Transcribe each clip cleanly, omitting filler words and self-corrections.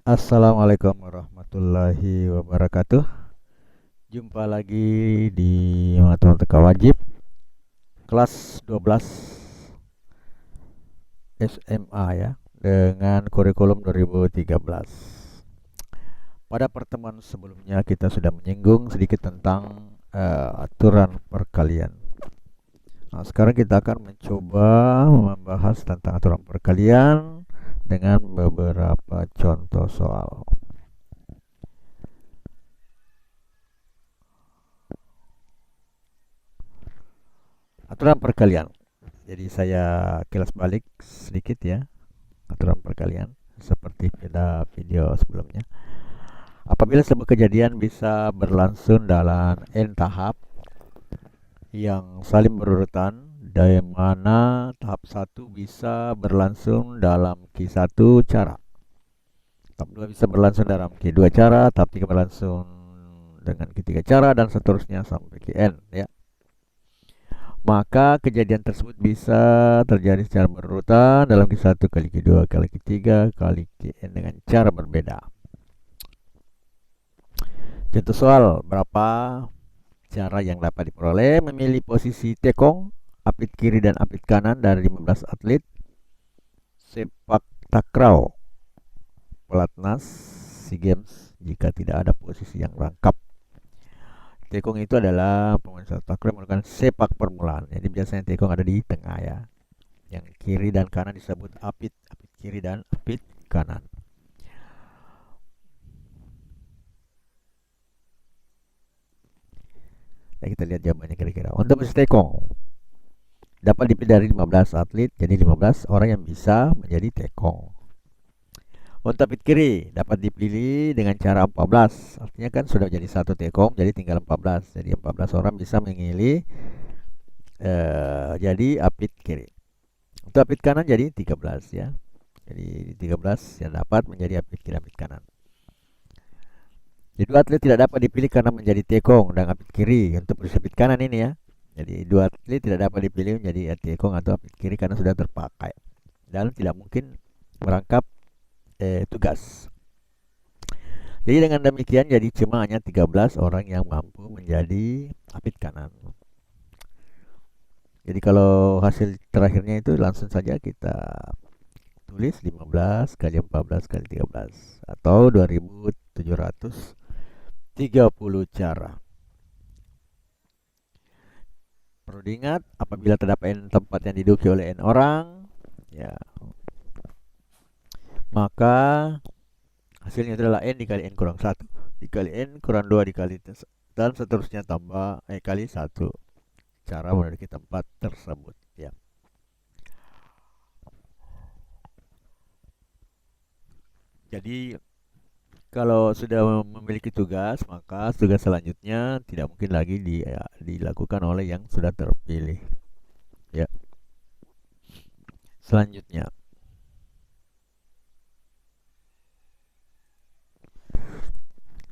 Assalamualaikum warahmatullahi wabarakatuh. Jumpa lagi di Matematika Wajib kelas 12 SMA ya, dengan kurikulum 2013. Pada pertemuan sebelumnya kita sudah menyinggung sedikit tentang aturan perkalian. Nah, sekarang kita akan mencoba membahas tentang aturan perkalian dengan beberapa contoh soal. Aturan perkalian. Jadi saya kilas balik sedikit ya aturan perkalian seperti pada video sebelumnya. Apabila sebuah kejadian bisa berlangsung dalam n tahap yang saling berurutan, dari mana tahap 1 bisa berlangsung dalam Q1 cara, tahap 2 bisa berlangsung dalam Q2 cara, tahap 3 berlangsung dengan Q3 cara, dan seterusnya sampai Qn ya. Maka kejadian tersebut bisa terjadi secara berurutan dalam Q1 kali Q2 kali Q3 kali Qn dengan cara berbeda. Contoh soal, berapa cara yang dapat diperoleh memilih posisi tekong, apit kiri dan apit kanan dari 15 atlet sepak takraw pelatnas SEA Games jika tidak ada posisi yang lengkap. Tekong itu adalah pemain sepak takraw melakukan sepak permulaan. Jadi biasanya tekong ada di tengah ya. Yang kiri dan kanan disebut apit, apit kiri dan apit kanan. Ya, kita lihat jawabannya kira-kira. Untuk posisi tekong dapat dipilih dari 15 atlet, jadi 15 orang yang bisa menjadi tekong. Untuk apit kiri dapat dipilih dengan cara 14. Artinya kan sudah jadi satu tekong, jadi tinggal 14. Jadi 14 orang bisa memilih jadi apit kiri. Untuk apit kanan jadi 13 ya. Jadi 13 yang dapat menjadi apit kiri apit kanan. Jadi dua atlet tidak dapat dipilih karena menjadi tekong dan apit kiri untuk posisi apit kanan ini ya. Jadi dua atlet tidak dapat dipilih menjadi tekong atau apit kiri karena sudah terpakai dan tidak mungkin merangkap tugas. Jadi dengan demikian jadi cuma hanya 13 orang yang mampu menjadi apit kanan. Jadi kalau hasil terakhirnya itu langsung saja kita tulis 15 kali 14 kali 13 atau 2730 cara. Perlu diingat, apabila terdapat n tempat yang diduduki oleh n orang, ya, maka hasilnya adalah n dikali n kurang 1 dikali n kurang 2 dikali dan seterusnya tambah kali 1 cara memiliki tempat tersebut ya. Jadi kalau sudah memiliki tugas, maka tugas selanjutnya tidak mungkin lagi dilakukan oleh yang sudah terpilih. Ya. Selanjutnya,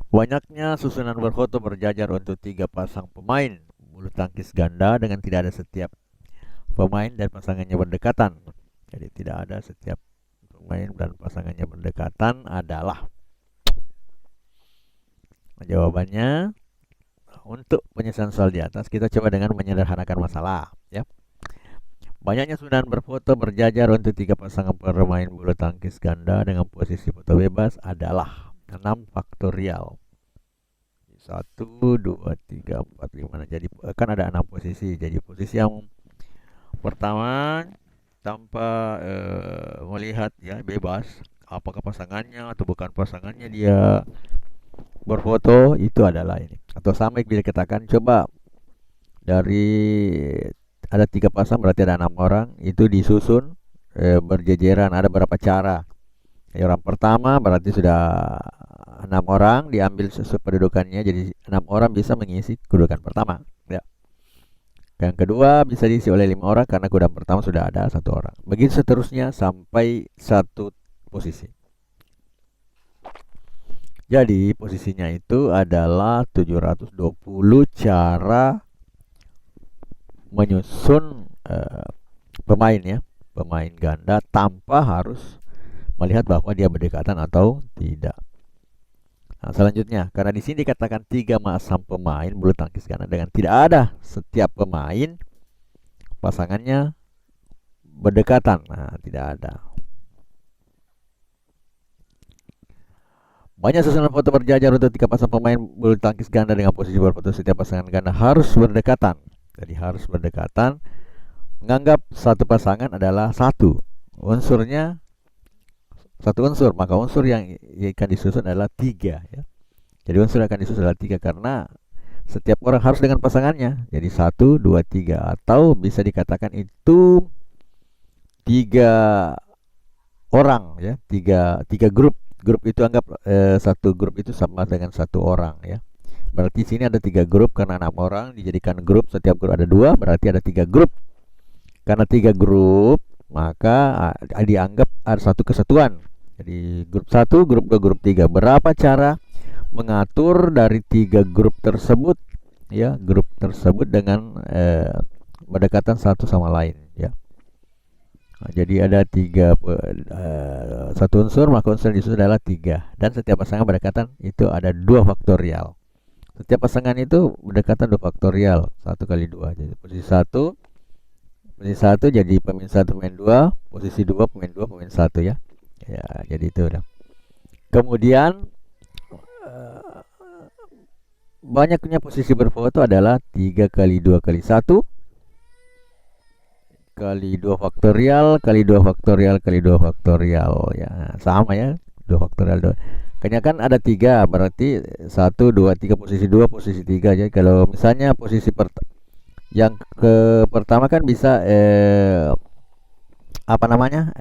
banyaknya susunan berfoto berjajar untuk 3 pasang pemain bulu tangkis ganda dengan tidak ada setiap pemain dan pasangannya berdekatan. Jadi tidak ada setiap pemain dan pasangannya berdekatan adalah. Jawabannya untuk penyelesaian soal di atas kita coba dengan menyederhanakan masalah ya. Banyaknya susunan berfoto berjajar untuk 3 pasangan pemain bulu tangkis ganda dengan posisi foto bebas adalah 6 faktorial. 1, 2, 3, 4, 5. Jadi kan ada 6 posisi. Jadi posisi yang pertama tanpa melihat ya, bebas apakah pasangannya atau bukan pasangannya dia berfoto, itu adalah ini. Atau sama bila katakan coba dari ada 3 pasang berarti ada 6 orang, itu disusun berjejeran, ada berapa cara. Orang pertama berarti sudah 6 orang, diambil sesuai kedudukannya, jadi 6 orang bisa mengisi kedudukan pertama ya. Yang kedua bisa diisi oleh 5 orang karena kedudukan pertama sudah ada 1 orang. Begitu seterusnya sampai 1 posisi. Jadi posisinya itu adalah 720 cara menyusun pemain ya, pemain ganda tanpa harus melihat bahwa dia berdekatan atau tidak. Nah, selanjutnya, karena di sini dikatakan 3 pemain bulu tangkis ganda dengan tidak ada setiap pemain pasangannya berdekatan. Nah, tidak ada. Banyak susunan foto berjajar untuk 3 pasang pemain bulu tangkis ganda dengan posisi berfoto setiap pasangan ganda harus berdekatan. Jadi harus berdekatan. Menganggap satu pasangan adalah satu unsurnya, satu unsur, maka unsur yang akan disusun adalah 3 ya. Jadi unsur yang akan disusun adalah 3 karena setiap orang harus dengan pasangannya. Jadi 1, 2, 3, atau bisa dikatakan itu 3 orang ya, tiga grup. Grup itu anggap satu grup itu sama dengan satu orang ya. Berarti sini ada 3 grup karena 6 orang dijadikan grup, setiap grup ada 2, berarti ada 3 grup. Karena 3 grup, maka dianggap ada satu kesatuan. Jadi grup 1, grup 2, grup 3. Berapa cara mengatur dari 3 grup tersebut ya, grup tersebut dengan berdekatan satu sama lain ya. Nah, jadi ada 3 satu unsur, maka unsur yang disusun adalah 3, dan setiap pasangan berdekatan itu ada 2 faktorial. Setiap pasangan itu berdekatan 2 faktorial, 1 kali 2. Jadi posisi 1 jadi pemain 1 pemain 2, posisi 2 pemain 2 pemain 1 ya. Ya, jadi itu udah. Kemudian banyaknya posisi berfoto adalah 3 kali 2 kali 1 kali 2 faktorial kali 2 faktorial kali 2 faktorial ya, sama ya, 2 faktorial 2. Kayaknya kan ada 3, berarti 1 2 3 posisi 2 posisi 3. Jadi kalau misalnya posisi yang pertama kan bisa apa namanya,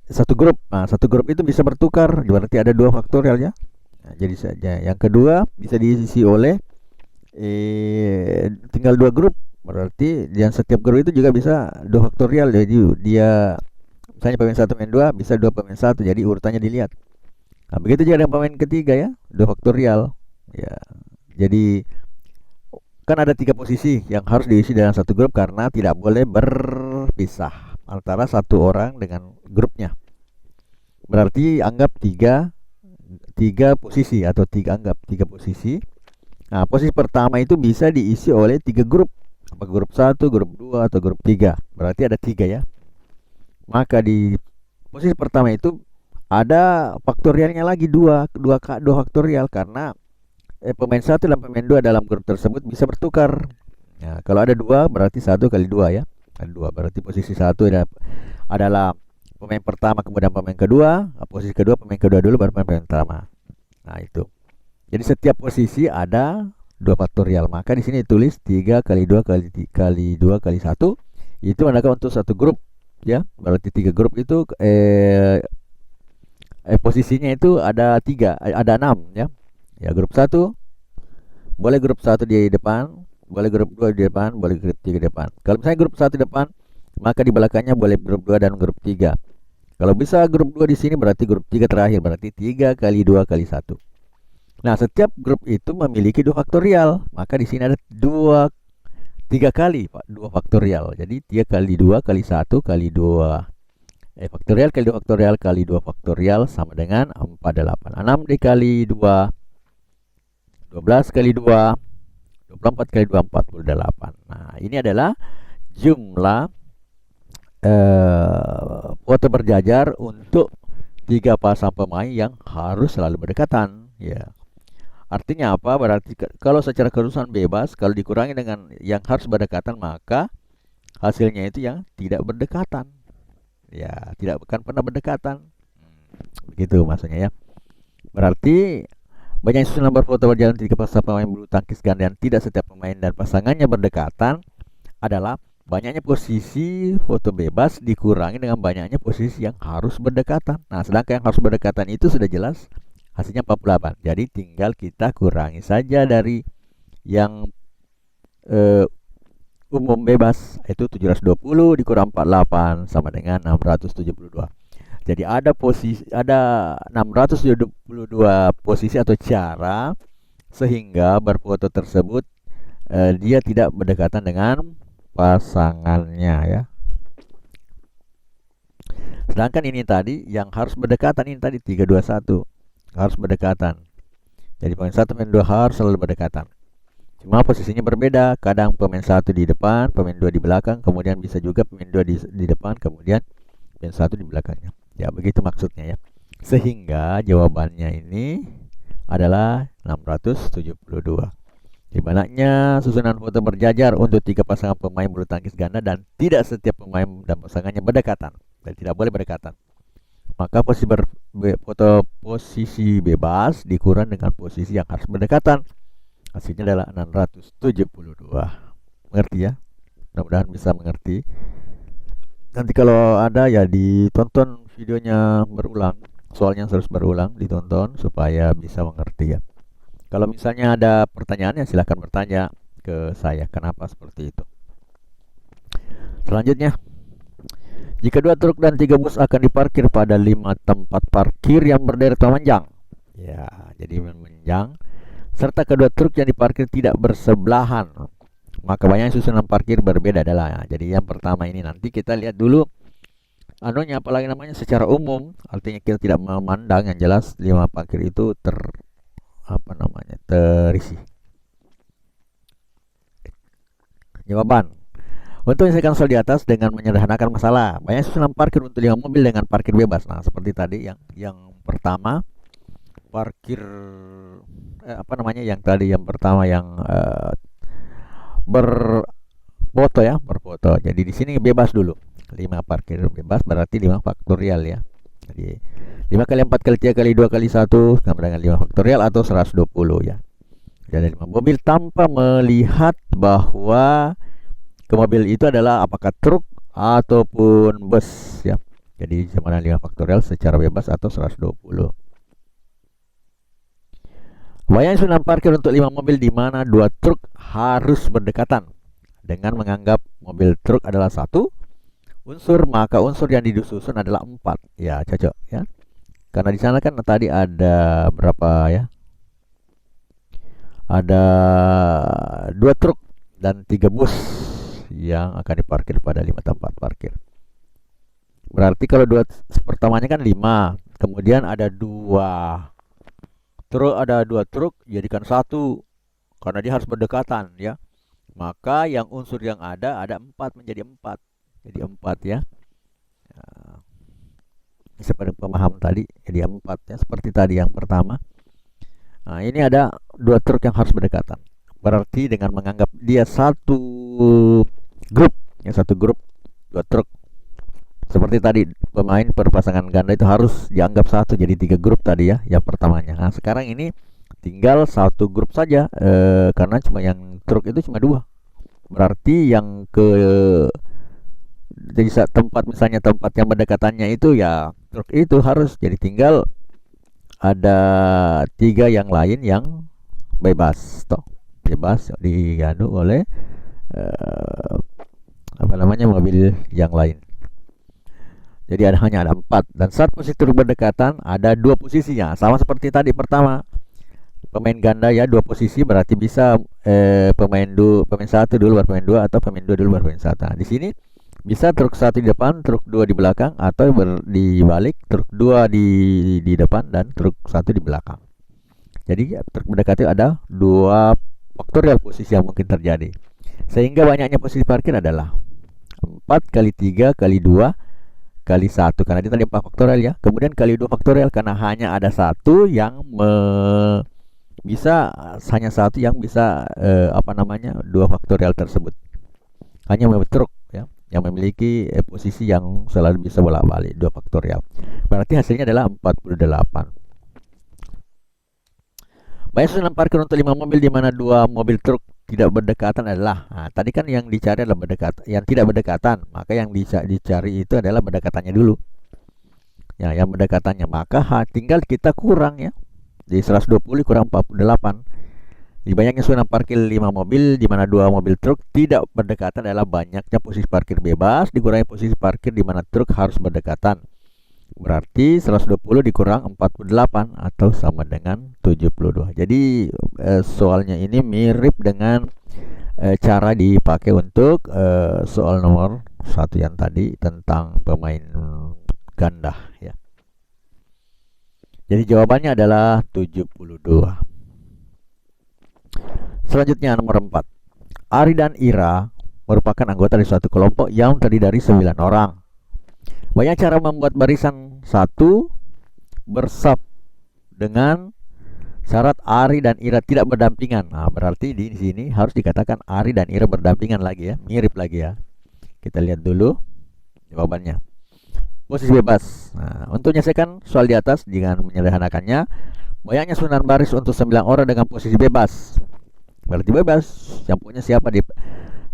satu grup. Nah, satu grup itu bisa bertukar, berarti ada 2 faktorial ya. Nah, jadi saja yang kedua bisa diisi oleh tinggal 2 grup, berarti yang setiap grup itu juga bisa 2 faktorial. Jadi dia misalnya pemain 1 pemain 2 bisa 2 pemain 1, jadi urutannya dilihat. Nah, begitu juga dengan pemain ketiga ya, 2 faktorial ya. Jadi kan ada 3 posisi yang harus diisi dalam satu grup karena tidak boleh berpisah antara satu orang dengan grupnya. Berarti anggap 3 posisi atau 3 posisi. Nah, posisi pertama itu bisa diisi oleh 3 grup. Apa grup 1, grup 2 atau grup 3. Berarti ada 3 ya. Maka di posisi pertama itu ada faktorialnya lagi 2 faktorial karena pemain 1 dan pemain 2 dalam grup tersebut bisa bertukar. Nah, kalau ada 2 berarti 1 kali 2 ya. Ada 2, berarti posisi 1 adalah pemain pertama, kemudian pemain kedua, posisi kedua pemain kedua dulu baru pemain pertama. Nah, itu. Jadi setiap posisi ada 2 faktorial. Maka di sini tulis 3 kali 2 kali 2 kali 1 itu menandakan untuk satu grup ya. Berarti 3 grup itu posisinya itu ada 3, ada 6 ya. Ya, grup 1 boleh grup 1 di depan, boleh grup 2 di depan, boleh grup 3 di depan. Kalau misalnya grup 1 depan, maka di belakangnya boleh grup 2 dan grup 3. Kalau bisa grup 2 di sini berarti grup 3 terakhir, berarti 3 kali 2 kali 1. Nah, setiap grup itu memiliki 2 faktorial. Maka di sini ada 3 kali 2 faktorial. Jadi 3 kali 2 kali 1 kali 2 faktorial kali 2 faktorial kali 2 faktorial sama dengan 48. 6 dikali 2 12 kali 2 24 kali 2 48. Nah, ini adalah jumlah foto berjajar untuk 3 pasang pemain yang harus selalu berdekatan ya. Artinya apa? Berarti kalau secara keseluruhan bebas, kalau dikurangi dengan yang harus berdekatan, maka hasilnya itu yang tidak berdekatan ya, tidak akan pernah berdekatan. Begitu maksudnya ya. Berarti banyak susunan berfoto berjalan 3 pasang pemain bulu tangkis ganda yang tidak setiap pemain dan pasangannya berdekatan adalah banyaknya posisi foto bebas dikurangi dengan banyaknya posisi yang harus berdekatan. Nah, sedangkan yang harus berdekatan itu sudah jelas hasilnya 48. Jadi tinggal kita kurangi saja dari yang umum bebas, itu 720 dikurang 48 sama dengan 672. Jadi ada 672 posisi atau cara sehingga berfoto tersebut dia tidak berdekatan dengan pasangannya ya. Sedangkan ini tadi yang harus berdekatan, ini tadi 3-2-1 harus berdekatan. Jadi pemain 1 pemain 2 harus selalu berdekatan. Cuma posisinya berbeda. Kadang pemain 1 di depan, pemain 2 di belakang, kemudian bisa juga pemain 2 di depan, kemudian pemain 1 di belakangnya. Ya, begitu maksudnya ya. Sehingga jawabannya ini adalah 672. Di mananya susunan foto berjajar untuk 3 pasangan pemain bulu tangkis ganda dan tidak setiap pemain dan pasangannya berdekatan dan tidak boleh berdekatan. Maka posisi bebas dikurang dengan posisi yang harus berdekatan. Hasilnya adalah 672. Mengerti ya? Mudah-mudahan bisa mengerti. Nanti kalau ada ya ditonton videonya berulang. Soalnya harus berulang, ditonton supaya bisa mengerti ya. Kalau misalnya ada pertanyaan ya silahkan bertanya ke saya kenapa seperti itu. Selanjutnya, jika 2 truk dan 3 bus akan diparkir pada 5 tempat parkir yang berderet memanjang. Ya, jadi memanjang serta kedua truk yang diparkir tidak bersebelahan, maka banyak susunan parkir berbeda adalah. Jadi yang pertama ini nanti kita lihat dulu anunya, apalagi namanya secara umum, artinya kita tidak memandang, yang jelas 5 parkir itu terisi. Jawaban untuk menyelesaikan soal di atas dengan menyederhanakan masalah, banyak susunan parkir untuk 5 mobil dengan parkir bebas. Nah, seperti tadi yang pertama parkir yang tadi yang pertama yang berfoto ya, berfoto. Jadi di sini bebas dulu. 5 parkir bebas berarti 5 faktorial ya. Jadi 5 kali 4 kali 3 kali 2 kali 1 sama dengan 5 faktorial atau 120 ya. Jadi 5 mobil tanpa melihat bahwa ke mobil itu adalah apakah truk ataupun bus ya. Jadi sama dengan 5 faktorial secara bebas atau 120. Bayangkan susunan parkir untuk 5 mobil di mana 2 truk harus berdekatan. Dengan menganggap mobil truk adalah 1 unsur, maka unsur yang disusun adalah 4. Ya, cocok ya. Karena di sana kan tadi ada berapa ya? Ada 2 truk dan 3 bus yang akan diparkir pada 5 tempat parkir. Berarti kalau pertamanya kan 5, kemudian ada 2 truk jadikan 1 karena dia harus berdekatan ya. Maka yang unsur yang ada 4 menjadi 4. Jadi 4 ya. Seperti pemahaman tadi, jadi 4 ya, seperti tadi yang pertama. Nah, ini ada 2 truk yang harus berdekatan. Berarti dengan menganggap dia satu grup, 2 truk. Seperti tadi pemain perpasangan ganda itu harus dianggap 1, jadi 3 grup tadi ya, yang pertamanya. Nah, sekarang ini tinggal 1 grup saja karena cuma yang truk itu cuma 2. Berarti yang jadi misalnya tempat yang berdekatannya itu ya truk itu harus, jadi tinggal ada 3 yang lain yang bebas diganu oleh mobil yang lain. Jadi hanya ada 4 dan saat posisi truk berdekatan ada 2 posisinya, sama seperti tadi pertama pemain ganda ya, 2 posisi berarti bisa pemain 1 dulu baru pemain 2 atau pemain 2 dulu baru pemain 1. Nah, di sini bisa truk 1 di depan, truk 2 di belakang, atau dibalik, truk 2 di depan dan truk 1 di belakang. Jadi truk mendekati ada 2 faktorial posisi yang mungkin terjadi. Sehingga banyaknya posisi parkir adalah 4 kali 3 kali 2 kali 1 karena dia tadi 4 faktorial ya. Kemudian kali 2 faktorial karena hanya ada 1 yang hanya 1 yang bisa 2 faktorial tersebut. Hanya truk ya yang memiliki posisi yang selalu bisa bolak-balik 2 faktorial. Berarti hasilnya adalah 48. Banyak susunan parkir untuk 5 mobil di mana 2 mobil truk tidak berdekatan adalah, nah, tadi kan yang dicari adalah yang tidak berdekatan, maka yang dicari itu adalah berdekatannya dulu. Ya, yang berdekatannya, maka tinggal kita kurang ya. Di 120 kurang 48. Di banyaknya susunan parkir 5 mobil di mana 2 mobil truk tidak berdekatan adalah banyaknya posisi parkir bebas dikurangi posisi parkir di mana truk harus berdekatan. Berarti 120 dikurang 48 atau sama dengan 72. Jadi soalnya ini mirip dengan cara dipakai untuk soal nomor 1 yang tadi tentang pemain ganda ya. Jadi jawabannya adalah 72. Selanjutnya nomor 4. Ari dan Ira merupakan anggota dari suatu kelompok yang terdiri dari 9 orang. Banyak cara membuat barisan satu bersab dengan syarat Ari dan Ira tidak berdampingan. Nah, berarti di sini harus dikatakan Ari dan Ira berdampingan lagi ya, mirip lagi ya. Kita lihat dulu jawabannya. Posisi bebas. Nah, untuk menyelesaikan soal di atas dengan menyederhanakannya, banyaknya susunan baris untuk 9 orang dengan posisi bebas. Berarti bebas. Yang punya siapa di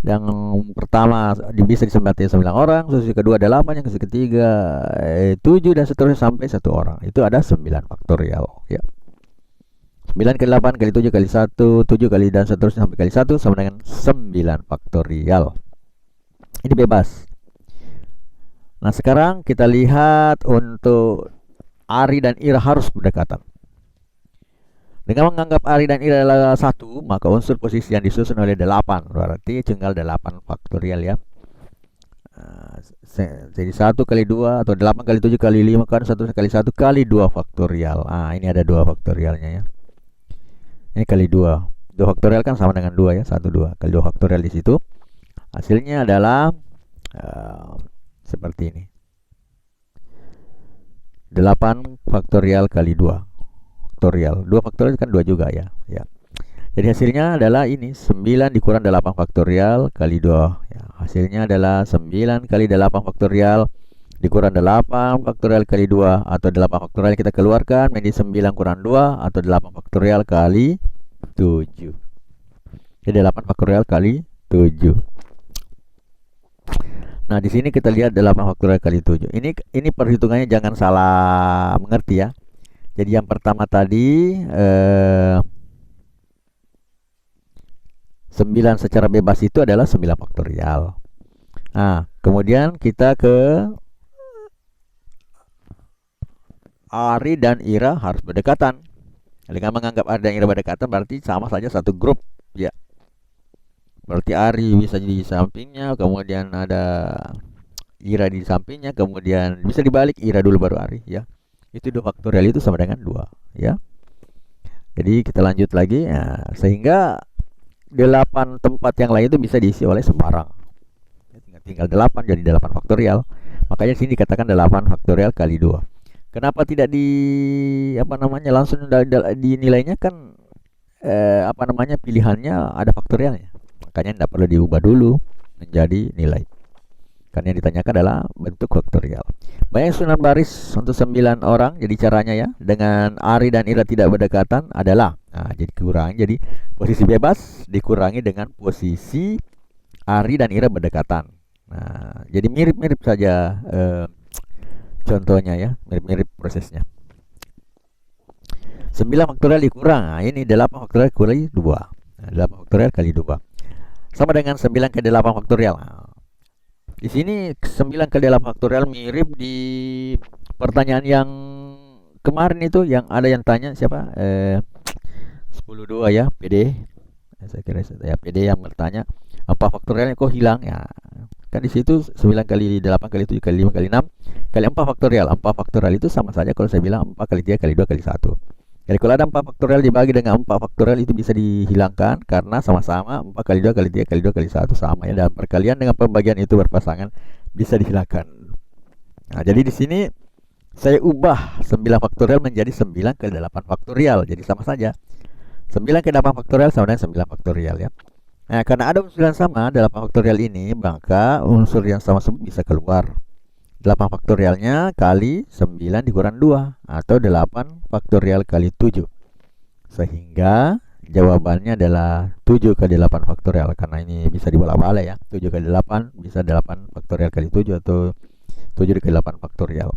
yang pertama bisa disebutkan 9 orang, posisi kedua 8, yang ketiga 7 dan seterusnya sampai 1 orang. Itu ada 9 faktorial ya. 9 kali 8 kali 7 kali 1, 7 kali dan seterusnya sampai kali 1 sama dengan 9 faktorial. Ini bebas. Nah, sekarang kita lihat untuk Ari dan Ira harus berdekatan. Dengan menganggap Ari dan Ira adalah 1, maka unsur posisi yang disusun oleh 8. Berarti tinggal 8 faktorial ya. Jadi 1 kali 2 atau 8 kali 7 kali 5 kan 1 kali 1 kali 2 faktorial. Ini ada 2 faktorialnya ya. Ini kali 2. 2 faktorial kan sama dengan 2 ya. 1, 2 kali 2 faktorial di situ. Hasilnya adalah seperti ini. 8 faktorial kali 2 faktorial. 2 faktorial kan 2 juga ya. Jadi hasilnya adalah ini 9 dikurang 8 faktorial kali 2 ya. Hasilnya adalah 9 kali 8 faktorial dikurang 8 faktorial kali 2 atau 8 faktorial kita keluarkan menjadi 9 kurang 2 atau 8 faktorial kali 7. Jadi 8 faktorial kali 7. Nah, di sini kita lihat 8 faktorial kali 7. Ini perhitungannya jangan salah mengerti ya. Jadi yang pertama tadi 9 secara bebas itu adalah 9 faktorial. Nah, kemudian kita ke Ari dan Ira harus berdekatan. Dengan menganggap Ari dan Ira berdekatan berarti sama saja satu grup ya. Berarti Ari bisa di sampingnya, kemudian ada Ira di sampingnya, kemudian bisa dibalik Ira dulu baru Ari ya. Itu 2 faktorial itu sama dengan 2 ya. Jadi kita lanjut lagi ya, sehingga 8 tempat yang lain itu bisa diisi oleh sembarang. Tinggal 8 jadi 8 faktorial. Makanya sini dikatakan 8 faktorial kali 2. Kenapa tidak langsung dinilainya kan pilihannya ada faktorialnya. Makanya tidak perlu diubah dulu menjadi nilai. Karena yang ditanyakan adalah bentuk faktorial. Banyak susunan baris untuk 9 orang. Jadi caranya ya, dengan Ari dan Ira tidak berdekatan adalah jadi kurangi. Jadi posisi bebas dikurangi dengan posisi Ari dan Ira berdekatan. Nah, jadi mirip-mirip saja contohnya ya, mirip-mirip prosesnya. 9 faktorial dikurang. Ini 8 faktorial kali 2. 8 faktorial kali 2 sama dengan 9 kali 8 faktorial. Di sini 9 kali 8 faktorial mirip di pertanyaan yang kemarin itu, yang ada yang tanya siapa 10-2 ya, PD. Saya kira ya PD yang bertanya apa faktorialnya kok hilang ya. Kan di situ 9 kali 8 kali 7 kali 5 kali 6 kali 4 faktorial. 4 faktorial itu sama saja kalau saya bilang 4 kali 3 kali 2 kali 1. Jadi kalau ada 4 faktorial dibagi dengan 4 faktorial itu bisa dihilangkan karena sama-sama 4 kali 2 kali 3 kali 2 kali 1 sama ya. Dalam perkalian dengan pembagian itu berpasangan bisa dihilangkan. Nah, jadi di sini saya ubah 9 faktorial menjadi 9 kali 8 faktorial. Jadi sama saja. 9 kali 8 faktorial sama dengan 9 faktorial ya. Nah, karena ada unsur yang sama 8 faktorial ini, maka unsur yang sama tersebut bisa keluar. 8 faktorialnya kali 9 dikurang 2 atau 8 faktorial kali 7. Sehingga jawabannya adalah 7 kali 8 faktorial. Karena ini bisa dibolak-balik ya. 7 kali 8 bisa 8 faktorial kali 7 atau 7 kali 8 faktorial.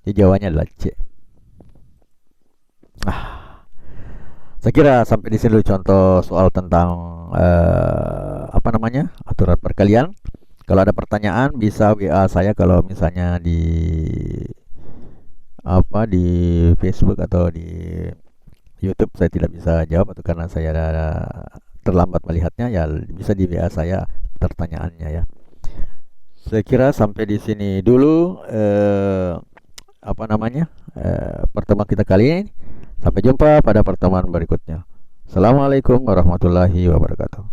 Jadi jawabannya adalah C. Saya kira sampai di sini dulu contoh soal tentang aturan perkalian. Kalau ada pertanyaan bisa WA saya kalau misalnya di Facebook atau di YouTube saya tidak bisa jawab atau karena saya terlambat melihatnya, ya bisa di WA saya pertanyaannya ya. Saya kira sampai di sini dulu apa namanya pertemuan kita kali ini. Sampai jumpa pada pertemuan berikutnya. Assalamualaikum warahmatullahi wabarakatuh.